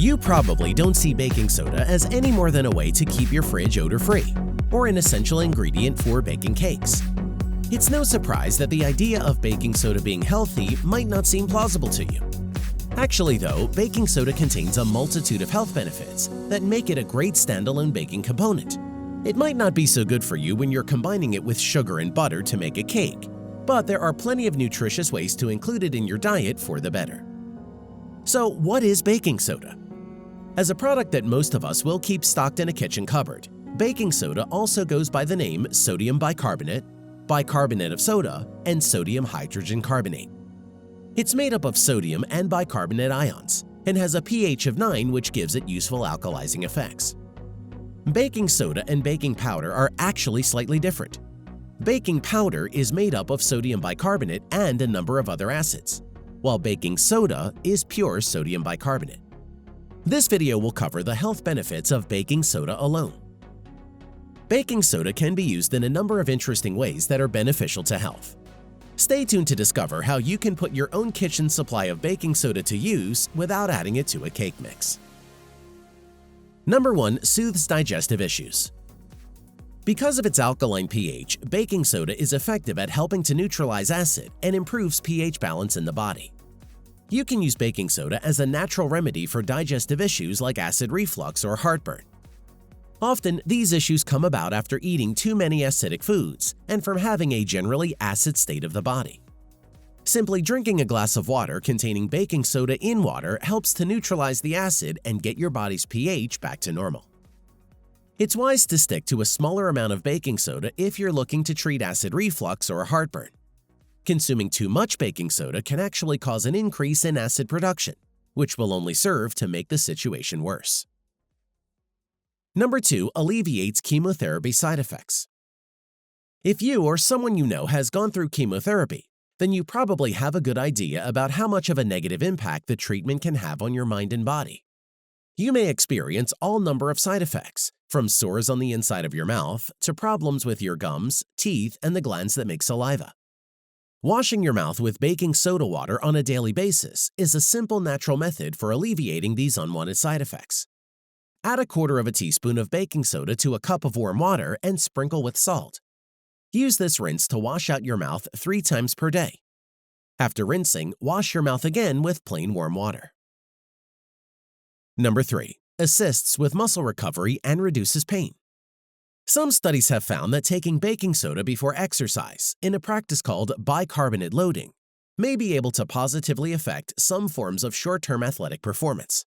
You probably don't see baking soda as any more than a way to keep your fridge odor-free, or an essential ingredient for baking cakes. It's no surprise that the idea of baking soda being healthy might not seem plausible to you. Actually though, baking soda contains a multitude of health benefits that make it a great standalone baking component. It might not be so good for you when you're combining it with sugar and butter to make a cake, but there are plenty of nutritious ways to include it in your diet for the better. So what is baking soda? As a product that most of us will keep stocked in a kitchen cupboard, baking soda also goes by the name sodium bicarbonate, bicarbonate of soda, and sodium hydrogen carbonate. It's made up of sodium and bicarbonate ions and has a pH of 9, which gives it useful alkalizing effects. Baking soda and baking powder are actually slightly different. Baking powder is made up of sodium bicarbonate and a number of other acids, while baking soda is pure sodium bicarbonate. This video will cover the health benefits of baking soda alone. Baking soda can be used in a number of interesting ways that are beneficial to health. Stay tuned to discover how you can put your own kitchen supply of baking soda to use without adding it to a cake mix. Number 1. Soothes digestive issues. Because of its alkaline pH, baking soda is effective at helping to neutralize acid and improves pH balance in the body. You can use baking soda as a natural remedy for digestive issues like acid reflux or heartburn. Often, these issues come about after eating too many acidic foods and from having a generally acid state of the body. Simply drinking a glass of water containing baking soda in water helps to neutralize the acid and get your body's pH back to normal. It's wise to stick to a smaller amount of baking soda if you're looking to treat acid reflux or heartburn. Consuming too much baking soda can actually cause an increase in acid production, which will only serve to make the situation worse. Number 2. Alleviates chemotherapy side effects. If you or someone you know has gone through chemotherapy, then you probably have a good idea about how much of a negative impact the treatment can have on your mind and body. You may experience all number of side effects, from sores on the inside of your mouth to problems with your gums, teeth, and the glands that make saliva. Washing your mouth with baking soda water on a daily basis is a simple natural method for alleviating these unwanted side effects. Add 1/4 teaspoon of baking soda to a cup of warm water and sprinkle with salt. Use this rinse to wash out your mouth 3 times per day. After rinsing, wash your mouth again with plain warm water. Number 3. Assists with muscle recovery and reduces pain. Some studies have found that taking baking soda before exercise, in a practice called bicarbonate loading, may be able to positively affect some forms of short-term athletic performance.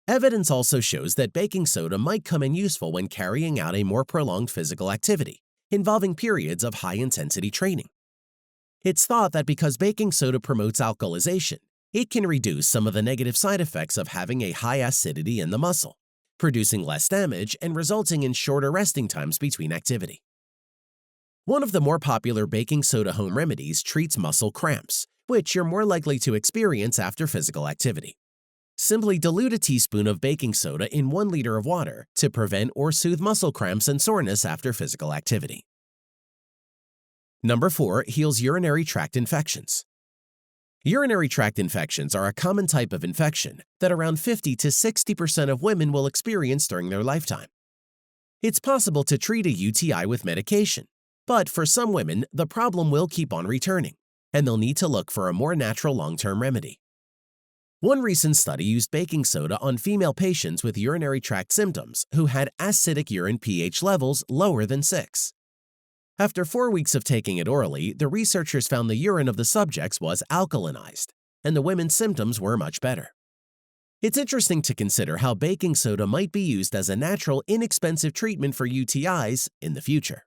Evidence also shows that baking soda might come in useful when carrying out a more prolonged physical activity, involving periods of high-intensity training. It's thought that because baking soda promotes alkalization, it can reduce some of the negative side effects of having a high acidity in the muscle, producing less damage and resulting in shorter resting times between activity. One of the more popular baking soda home remedies treats muscle cramps, which you're more likely to experience after physical activity. Simply dilute a teaspoon of baking soda in 1 liter of water to prevent or soothe muscle cramps and soreness after physical activity. Number 4. Heals urinary tract infections. Urinary tract infections are a common type of infection that around 50 to 60% of women will experience during their lifetime. It's possible to treat a UTI with medication, but for some women, the problem will keep on returning, and they'll need to look for a more natural long-term remedy. One recent study used baking soda on female patients with urinary tract symptoms who had acidic urine pH levels lower than 6. After 4 weeks of taking it orally, the researchers found the urine of the subjects was alkalinized, and the women's symptoms were much better. It's interesting to consider how baking soda might be used as a natural, inexpensive treatment for UTIs in the future.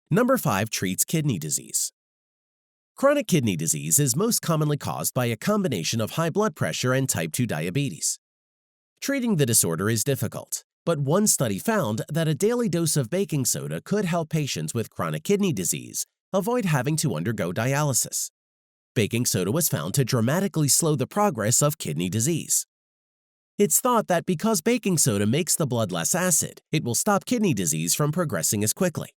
Number 5. Treats kidney disease. Chronic kidney disease is most commonly caused by a combination of high blood pressure and type 2 diabetes. Treating the disorder is difficult, but one study found that a daily dose of baking soda could help patients with chronic kidney disease avoid having to undergo dialysis. Baking soda was found to dramatically slow the progress of kidney disease. It's thought that because baking soda makes the blood less acid, it will stop kidney disease from progressing as quickly.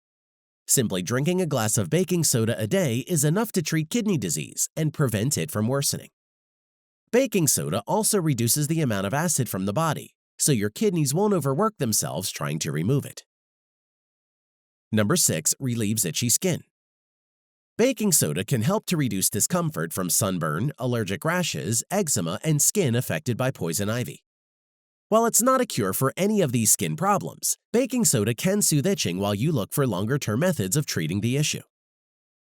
Simply drinking a glass of baking soda a day is enough to treat kidney disease and prevent it from worsening. Baking soda also reduces the amount of acid from the body, so your kidneys won't overwork themselves trying to remove it. Number 6. Relieves itchy skin. Baking soda can help to reduce discomfort from sunburn, allergic rashes, eczema, and skin affected by poison ivy. While it's not a cure for any of these skin problems, baking soda can soothe itching while you look for longer-term methods of treating the issue.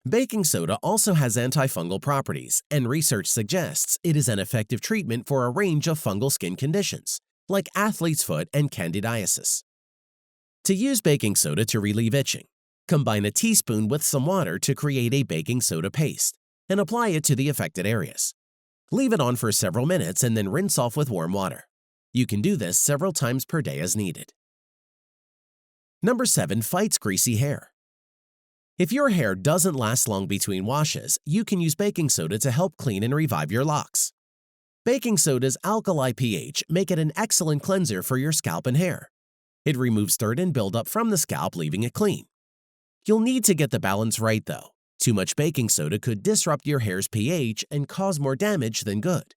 Baking soda also has antifungal properties, and research suggests it is an effective treatment for a range of fungal skin conditions, like athlete's foot and candidiasis. To use baking soda to relieve itching, combine a teaspoon with some water to create a baking soda paste and apply it to the affected areas. Leave it on for several minutes and then rinse off with warm water. You can do this several times per day as needed. Number 7. Fights greasy hair. If your hair doesn't last long between washes, you can use baking soda to help clean and revive your locks. Baking soda's alkali pH make it an excellent cleanser for your scalp and hair. It removes dirt and buildup from the scalp, leaving it clean. You'll need to get the balance right though. Too much baking soda could disrupt your hair's pH and cause more damage than good.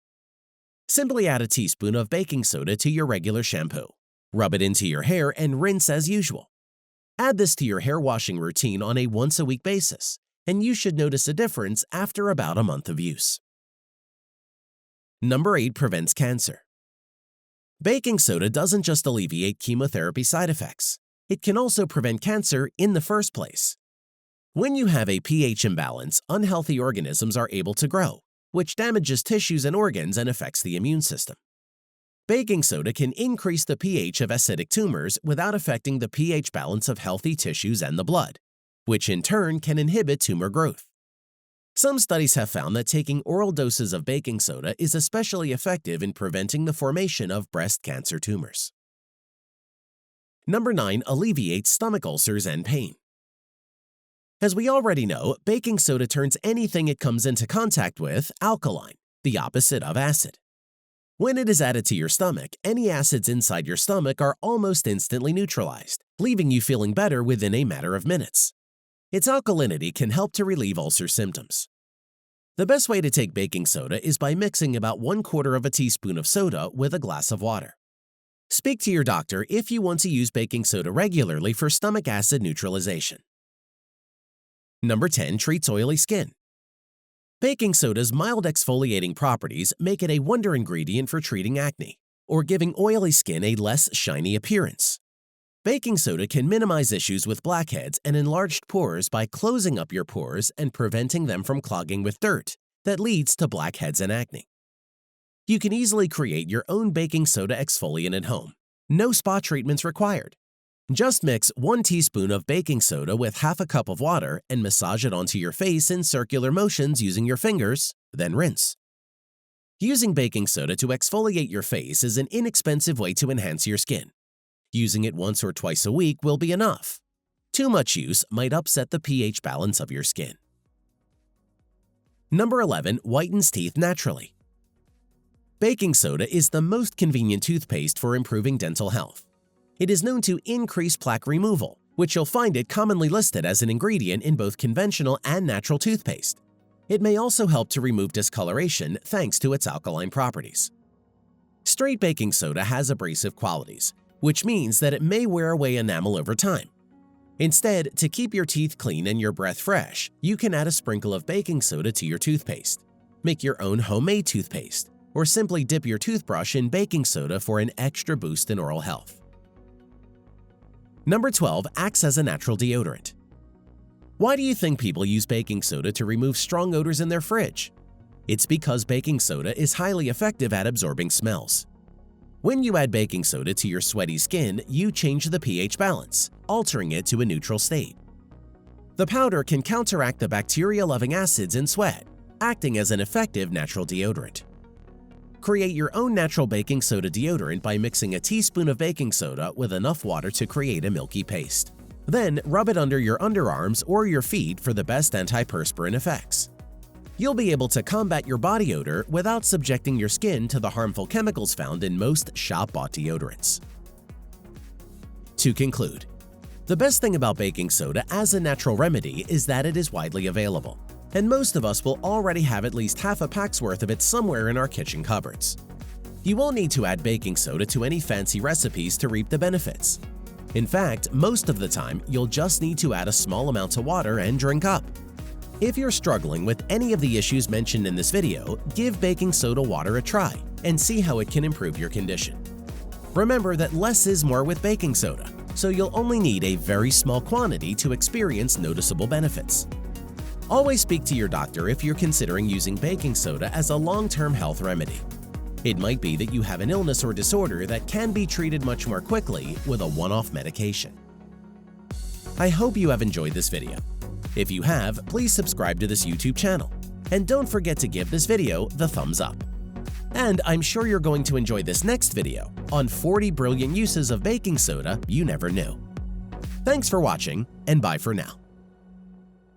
Simply add a teaspoon of baking soda to your regular shampoo. Rub it into your hair and rinse as usual. Add this to your hair washing routine on a once-a-week basis, and you should notice a difference after about a month of use. Number 8. Prevents cancer. Baking soda doesn't just alleviate chemotherapy side effects. It can also prevent cancer in the first place. When you have a pH imbalance, unhealthy organisms are able to grow, which damages tissues and organs and affects the immune system. Baking soda can increase the pH of acidic tumors without affecting the pH balance of healthy tissues and the blood, which in turn can inhibit tumor growth. Some studies have found that taking oral doses of baking soda is especially effective in preventing the formation of breast cancer tumors. Number 9. Alleviates stomach ulcers and pain. As we already know, baking soda turns anything it comes into contact with alkaline, the opposite of acid. When it is added to your stomach, any acids inside your stomach are almost instantly neutralized, leaving you feeling better within a matter of minutes. Its alkalinity can help to relieve ulcer symptoms. The best way to take baking soda is by mixing about 1/4 of a teaspoon of soda with a glass of water. Speak to your doctor if you want to use baking soda regularly for stomach acid neutralization. Number 10. Treats oily skin. Baking soda's mild exfoliating properties make it a wonder ingredient for treating acne or giving oily skin a less shiny appearance. Baking soda can minimize issues with blackheads and enlarged pores by closing up your pores and preventing them from clogging with dirt that leads to blackheads and acne. You can easily create your own baking soda exfoliant at home. No spa treatments required. Just mix 1 teaspoon of baking soda with half a cup of water and massage it onto your face in circular motions using your fingers, then rinse. Using baking soda to exfoliate your face is an inexpensive way to enhance your skin. Using it once or twice a week will be enough. Too much use might upset the pH balance of your skin. Number 11. Whitens teeth naturally. Baking soda is the most convenient toothpaste for improving dental health. It is known to increase plaque removal, which you'll find it commonly listed as an ingredient in both conventional and natural toothpaste. It may also help to remove discoloration thanks to its alkaline properties. Straight baking soda has abrasive qualities, which means that it may wear away enamel over time. Instead, to keep your teeth clean and your breath fresh, you can add a sprinkle of baking soda to your toothpaste. Make your own homemade toothpaste, or simply dip your toothbrush in baking soda for an extra boost in oral health. Number 12. Acts as a natural deodorant. Why do you think people use baking soda to remove strong odors in their fridge? It's because baking soda is highly effective at absorbing smells. When you add baking soda to your sweaty skin, you change the pH balance, altering it to a neutral state. The powder can counteract the bacteria-loving acids in sweat, acting as an effective natural deodorant. Create your own natural baking soda deodorant by mixing a teaspoon of baking soda with enough water to create a milky paste. Then rub it under your underarms or your feet for the best antiperspirant effects. You'll be able to combat your body odor without subjecting your skin to the harmful chemicals found in most shop-bought deodorants. To conclude, the best thing about baking soda as a natural remedy is that it is widely available. and most of us will already have at least half a pack's worth of it somewhere in our kitchen cupboards. You won't need to add baking soda to any fancy recipes to reap the benefits. In fact, most of the time, you'll just need to add a small amount of water and drink up. If you're struggling with any of the issues mentioned in this video, give baking soda water a try and see how it can improve your condition. Remember that less is more with baking soda, so you'll only need a very small quantity to experience noticeable benefits. Always speak to your doctor if you're considering using baking soda as a long-term health remedy. It might be that you have an illness or disorder that can be treated much more quickly with a one-off medication. I hope you have enjoyed this video. If you have, please subscribe to this YouTube channel. And don't forget to give this video the thumbs up. And I'm sure you're going to enjoy this next video on 40 brilliant uses of baking soda you never knew. Thanks for watching, and bye for now.